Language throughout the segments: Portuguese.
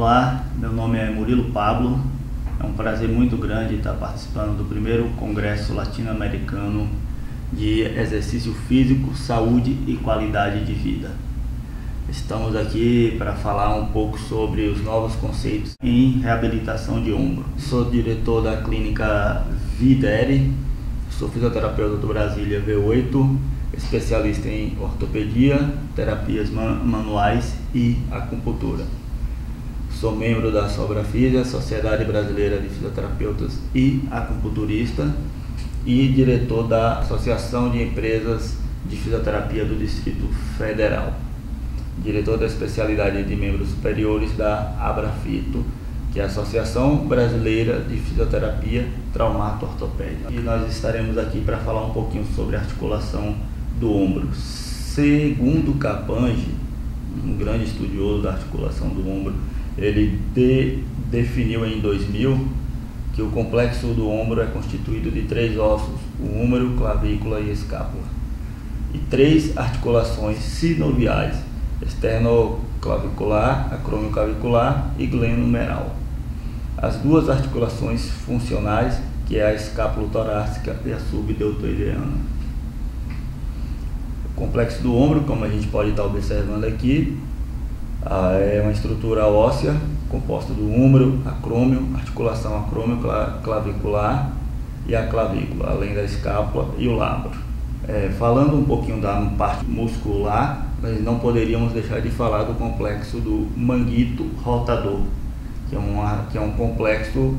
Olá, meu nome é Murilo Pablo. É um prazer muito grande estar participando do primeiro Congresso Latino-Americano de Exercício Físico, Saúde e Qualidade de Vida. Estamos aqui para falar um pouco sobre os novos conceitos em reabilitação de ombro. Sou diretor da clínica Videre, sou fisioterapeuta do Brasília V8, especialista em ortopedia, terapias manuais e acupuntura. Sou membro da Sobrafísia, Sociedade Brasileira de Fisioterapeutas e Acupunturista, e diretor da Associação de Empresas de Fisioterapia do Distrito Federal. Diretor da especialidade de membros superiores da Abrafito, que é a Associação Brasileira de Fisioterapia Traumato-Ortopédica. E nós estaremos aqui para falar um pouquinho sobre a articulação do ombro. Segundo Capange, um grande estudioso da articulação do ombro, ele definiu em 2000 que o complexo do ombro é constituído de 3 ossos: o húmero, clavícula e escápula, e 3 articulações sinoviais: externoclavicular, acromioclavicular e glenohumeral. As 2 articulações funcionais, que é a escápulo-torácica e a subdeltoideana. O complexo do ombro, como a gente pode estar observando aqui, é uma estrutura óssea composta do húmero, acrômio, articulação acrômio-clavicular e a clavícula, além da escápula e o lábio. Falando um pouquinho da parte muscular, nós não poderíamos deixar de falar do complexo do manguito rotador, que é um complexo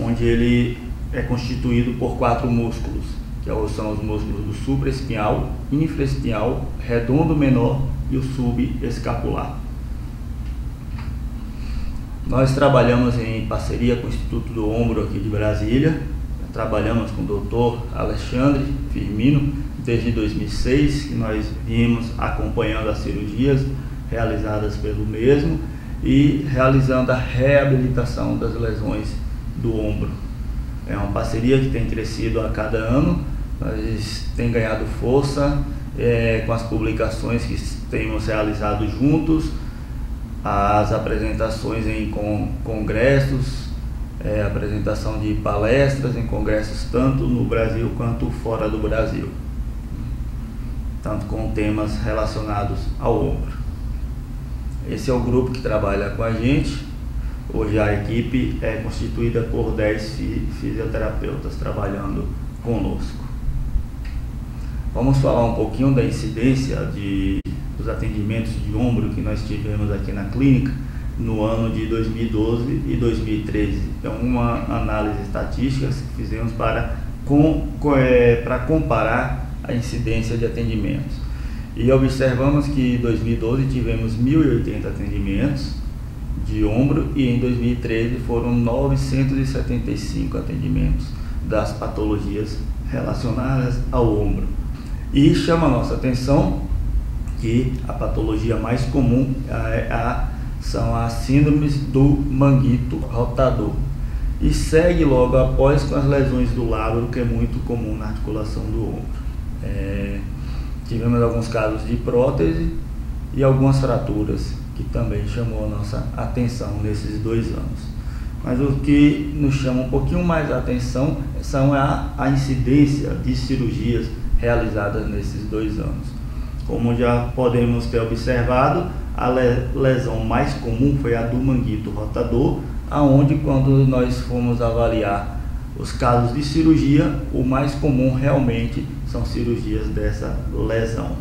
onde ele é constituído por 4 músculos, que são os músculos do supraespinhal, infraespinhal, redondo menor e o subescapular. Nós trabalhamos em parceria com o Instituto do Ombro aqui de Brasília. Trabalhamos com o Dr. Alexandre Firmino desde 2006, que nós vimos acompanhando as cirurgias realizadas pelo mesmo e realizando a reabilitação das lesões do ombro. É uma parceria que tem crescido a cada ano, nós temos ganhado força com as publicações que temos realizado juntos, as apresentações em congressos, apresentação de palestras em congressos tanto no Brasil quanto fora do Brasil, tanto com temas relacionados ao ombro. Esse é o grupo que trabalha com a gente. Hoje a equipe é constituída por 10 fisioterapeutas trabalhando conosco. Vamos falar um pouquinho da incidência dos atendimentos de ombro que nós tivemos aqui na clínica no ano de 2012 e 2013. É uma análise estatística que fizemos para comparar a incidência de atendimentos. E observamos que em 2012 tivemos 1.080 atendimentos de ombro e em 2013 foram 975 atendimentos das patologias relacionadas ao ombro. E chama a nossa atenção que a patologia mais comum são as síndromes do manguito rotador, e segue logo após com as lesões do lábio, que é muito comum na articulação do ombro. Tivemos alguns casos de prótese e algumas fraturas, que também chamou a nossa atenção nesses 2 anos. Mas o que nos chama um pouquinho mais a atenção são a incidência de cirurgias realizadas nesses 2 anos. Como já podemos ter observado, a lesão mais comum foi a do manguito rotador, aonde quando nós fomos avaliar os casos de cirurgia, o mais comum realmente são cirurgias dessa lesão,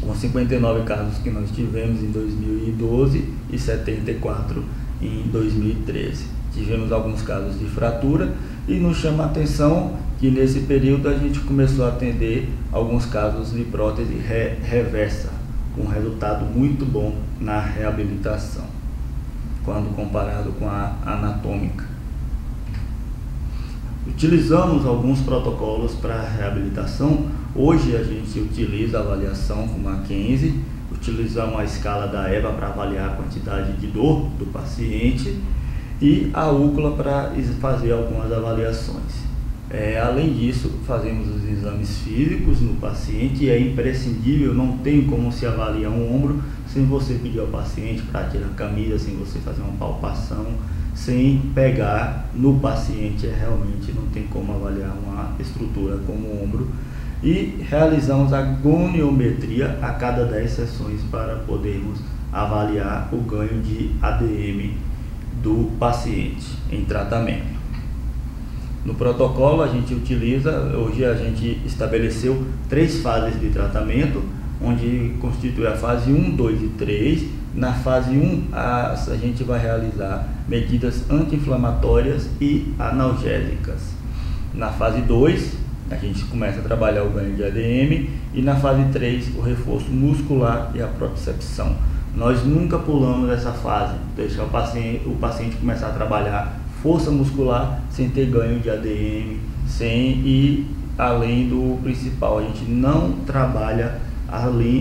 com 59 casos que nós tivemos em 2012 e 74 em 2013. Tivemos alguns casos de fratura e nos chama a atenção que nesse período a gente começou a atender alguns casos de prótese reversa, com resultado muito bom na reabilitação, quando comparado com a anatômica. Utilizamos alguns protocolos para reabilitação. Hoje a gente utiliza a avaliação com Mackenzie, utilizamos a escala da EVA para avaliar a quantidade de dor do paciente e a UCLA para fazer algumas avaliações. Além disso, fazemos os exames físicos no paciente e é imprescindível, não tem como se avaliar um ombro sem você pedir ao paciente para tirar a camisa, sem você fazer uma palpação, sem pegar no paciente, realmente não tem como avaliar uma estrutura como o ombro. E realizamos a goniometria a cada 10 sessões para podermos avaliar o ganho de ADM do paciente em tratamento. No protocolo hoje a gente estabeleceu 3 fases de tratamento, onde constitui a fase 1, 2 e 3. Na fase 1 a gente vai realizar medidas anti-inflamatórias e analgésicas. Na fase 2 a gente começa a trabalhar o ganho de ADM e na fase 3 o reforço muscular e a propriocepção. Nós nunca pulamos essa fase, deixar o paciente começar a trabalhar força muscular sem ter ganho de ADM, sem ir além do principal. A gente não trabalha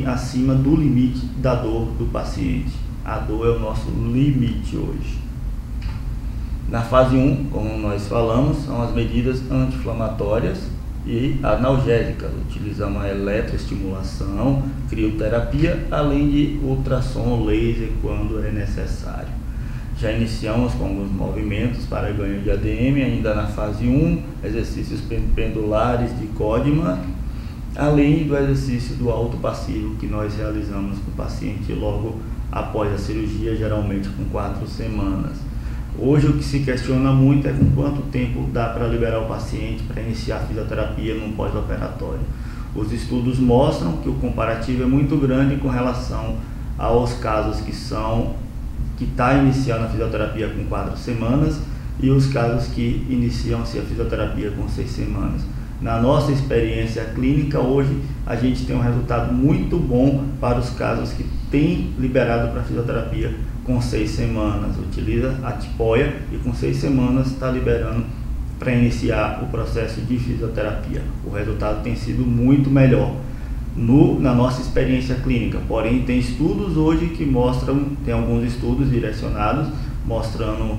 acima do limite da dor do paciente. A dor é o nosso limite hoje. Na fase 1, como nós falamos, são as medidas anti-inflamatórias e analgésicas. Utilizamos a eletroestimulação, crioterapia, além de ultrassom laser quando é necessário. Já iniciamos com alguns movimentos para ganho de ADM, ainda na fase 1, exercícios pendulares de Codman, além do exercício do alto passivo que nós realizamos com o paciente logo após a cirurgia, geralmente com 4 semanas. Hoje o que se questiona muito é com quanto tempo dá para liberar o paciente para iniciar a fisioterapia no pós-operatório. Os estudos mostram que o comparativo é muito grande com relação aos casos que está iniciando a fisioterapia com 4 semanas e os casos que iniciam-se a fisioterapia com 6 semanas. Na nossa experiência clínica hoje, a gente tem um resultado muito bom para os casos que tem liberado para fisioterapia com 6 semanas. Utiliza a tipoia e com 6 semanas está liberando para iniciar o processo de fisioterapia. O resultado tem sido muito melhor na nossa experiência clínica, porém tem estudos hoje que mostram, tem alguns estudos direcionados mostrando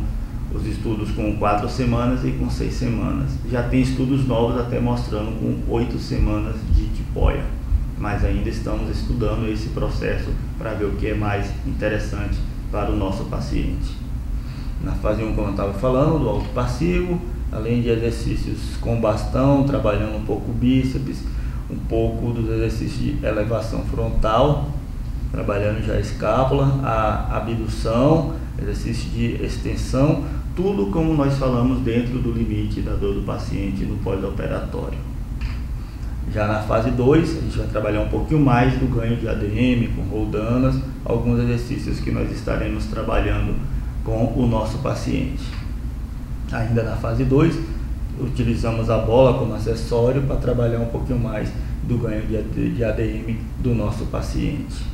os estudos com 4 semanas e com 6 semanas. Já tem estudos novos até mostrando com 8 semanas de tipoia, mas ainda estamos estudando esse processo para ver o que é mais interessante para o nosso paciente. Na fase 1, como eu estava falando, do alto passivo, além de exercícios com bastão, trabalhando um pouco o bíceps, um pouco dos exercícios de elevação frontal, trabalhando já a escápula, a abdução, exercício de extensão, tudo como nós falamos dentro do limite da dor do paciente no pós-operatório. Já na fase 2, a gente vai trabalhar um pouquinho mais do ganho de ADM, com roldanas, alguns exercícios que nós estaremos trabalhando com o nosso paciente. Ainda na fase 2, utilizamos a bola como acessório para trabalhar um pouquinho mais do ganho de ADM do nosso paciente.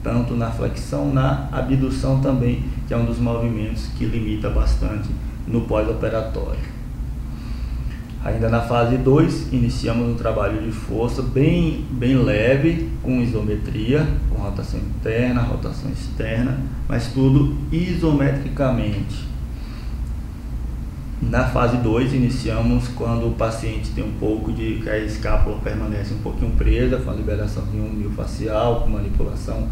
Tanto na flexão, na abdução também, que é um dos movimentos que limita bastante no pós-operatório. Ainda na fase 2, iniciamos um trabalho de força bem leve, com isometria, com rotação interna, rotação externa, mas tudo isometricamente. Na fase 2, iniciamos quando o paciente tem um pouco que a escápula permanece um pouquinho presa, com a liberação de um miofascial, com manipulação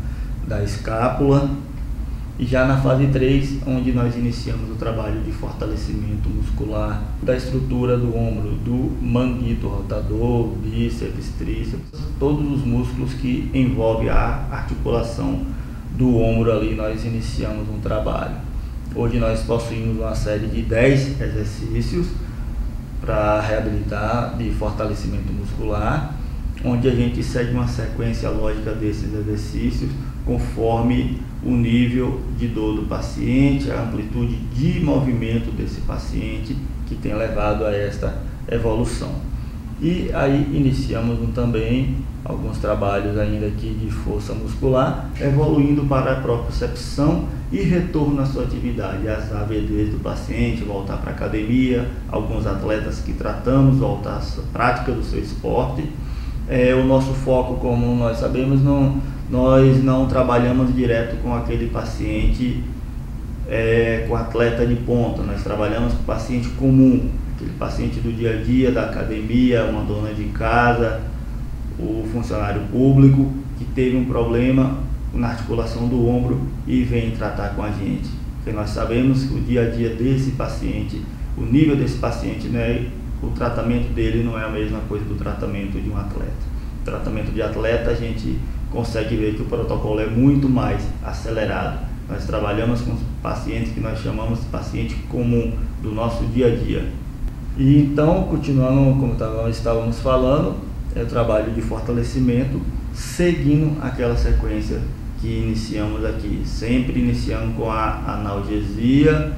da escápula. E já na fase 3, onde nós iniciamos o trabalho de fortalecimento muscular da estrutura do ombro, do manguito rotador, bíceps, tríceps, todos os músculos que envolvem a articulação do ombro ali, nós iniciamos um trabalho. Hoje nós possuímos uma série de 10 exercícios para reabilitar de fortalecimento muscular, onde a gente segue uma sequência lógica desses exercícios conforme o nível de dor do paciente, a amplitude de movimento desse paciente que tem levado a esta evolução. E aí iniciamos também alguns trabalhos ainda aqui de força muscular, evoluindo para a propriocepção e retorno à sua atividade, as AVDs do paciente, voltar para a academia, alguns atletas que tratamos, voltar à prática do seu esporte. O nosso foco, como nós sabemos, nós não trabalhamos direto com aquele paciente, com atleta de ponta, nós trabalhamos com paciente comum, aquele paciente do dia a dia, da academia, uma dona de casa, o funcionário público que teve um problema na articulação do ombro e vem tratar com a gente. Porque nós sabemos que o dia a dia desse paciente, o nível desse paciente, né, o tratamento dele não é a mesma coisa do tratamento de um atleta. O tratamento de atleta a gente consegue ver que o protocolo é muito mais acelerado. Nós trabalhamos com pacientes que nós chamamos de paciente comum do nosso dia a dia. E então, continuando como estávamos falando, é o trabalho de fortalecimento, seguindo aquela sequência que iniciamos aqui, sempre iniciando com a analgesia,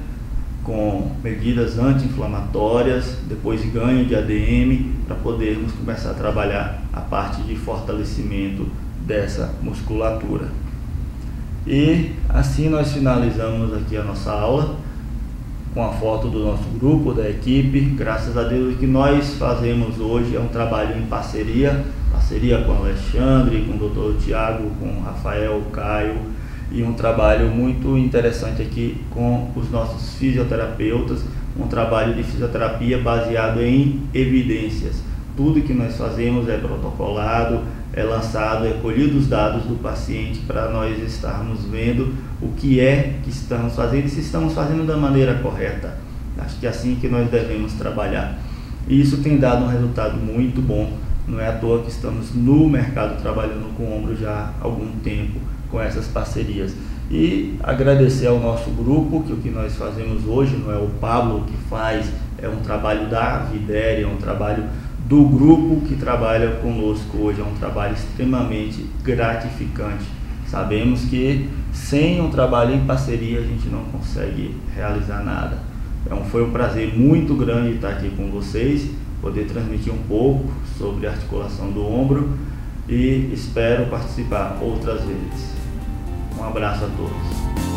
com medidas anti-inflamatórias, depois ganho de ADM, para podermos começar a trabalhar a parte de fortalecimento dessa musculatura. E assim nós finalizamos aqui a nossa aula com a foto do nosso grupo, da equipe. Graças a Deus, o que nós fazemos hoje é um trabalho em parceria com o Alexandre, com o Dr. Tiago, com o Rafael, o Caio, e um trabalho muito interessante aqui com os nossos fisioterapeutas, um trabalho de fisioterapia baseado em evidências. Tudo que nós fazemos é protocolado, é lançado, é colhido os dados do paciente para nós estarmos vendo o que é que estamos fazendo e se estamos fazendo da maneira correta. Acho que é assim que nós devemos trabalhar. E isso tem dado um resultado muito bom. Não é à toa que estamos no mercado trabalhando com o ombro já há algum tempo com essas parcerias. E agradecer ao nosso grupo, que o que nós fazemos hoje não é o Pablo que faz, é um trabalho da Videre, é um trabalho do grupo que trabalha conosco hoje, é um trabalho extremamente gratificante. Sabemos que sem um trabalho em parceria a gente não consegue realizar nada. Então foi um prazer muito grande estar aqui com vocês, poder transmitir um pouco sobre a articulação do ombro e espero participar outras vezes. Um abraço a todos.